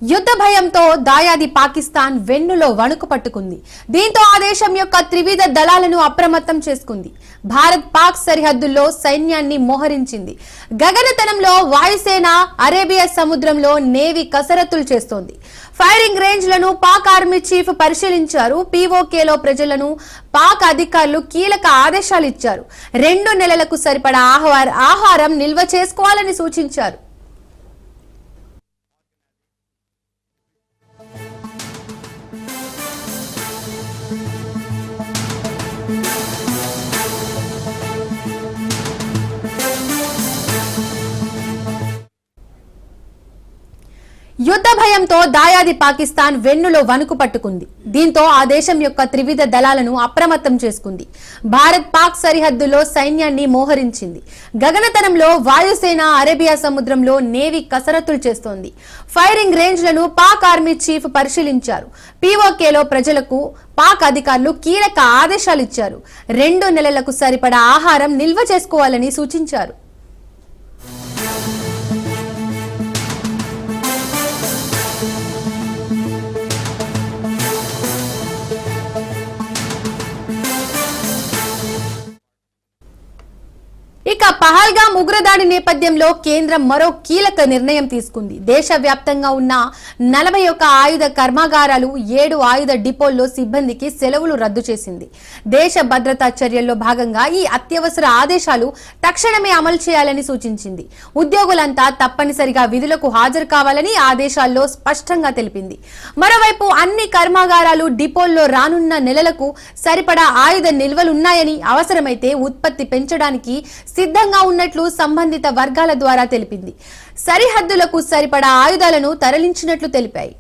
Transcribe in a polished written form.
యుద్ధ భయంతో దాయాది పాకిస్తాన్ వెన్నులో వణుకు పట్టుకుంది. దీంతో ఆ దేశం యొక్క త్రివిధ దళాలను అప్రమత్తం చేసుకుంది. భారత్ పాక్ సరిహద్దుల్లో సైన్యాన్ని మోహరించింది. గగనతలంలో వాయుసేన, అరేబియా సముద్రంలో నేవీ కసరత్తులు చేస్తోంది. ఫైరింగ్ రేంజ్లను పాక్ ఆర్మీ చీఫ్ పరిశీలించారు. పీఓకేలో ప్రజలను పాక్ అధికారులు కీలక ఆదేశాలు ఇచ్చారు. 2 నెలలకు సరిపడా ఆహారం నిల్వ చేసుకోవాలని సూచించారు. యుద్ధ భయంతో దాయాది పాకిస్తాన్ వెన్నులో వణుకు పట్టుకుంది. దీంతో ఆ దేశం యొక్క త్రివిధ దళాలను అప్రమత్తం చేసుకుంది. భారత్ పాక్ సరిహద్దులో సైన్యాన్ని మోహరించింది. గగనతలంలో వాయుసేన, అరేబియా సముద్రంలో నేవీ కసరత్తులు చేస్తోంది. ఫైరింగ్ రేంజ్లను పాక్ ఆర్మీ చీఫ్ పరిశీలించారు. పీఓకేలో ప్రజలకు పాక్ అధికారులు కీలక ఆదేశాలు ఇచ్చారు. 2 నెలలకు సరిపడా ఆహారం నిల్వ చేసుకోవాలని సూచించారు. ఇక పహల్గామ్ ఉగ్రదాడి నేపథ్యంలో కేంద్రం మరో కీలక నిర్ణయం తీసుకుంది. దేశవ్యాప్తంగా ఉన్న 41 ఆయుధ కర్మాగారాలు, 7 ఆయుధ డిపోల్లో సిబ్బందికి సెలవులు రద్దు చేసింది. దేశ భద్రతా చర్యల్లో భాగంగా ఈ అత్యవసర ఆదేశాలు తక్షణమే అమలు చేయాలని సూచించింది. ఉద్యోగులంతా తప్పనిసరిగా విధులకు హాజరు కావాలని ఆదేశాల్లో స్పష్టంగా తెలిపింది. మరోవైపు అన్ని కర్మాగారాలు, డిపోల్లో రానున్న నెలలకు సరిపడా ఆయుధ నిల్వలున్నాయని, అవసరమైతే ఉత్పత్తి పెంచడానికి సిద్ధంగా ఉన్నట్లు సంబంధిత వర్గాల ద్వారా తెలిపింది. సరిహద్దులకు సరిపడా ఆయుధాలను తరలించినట్లు తెలిపాయి.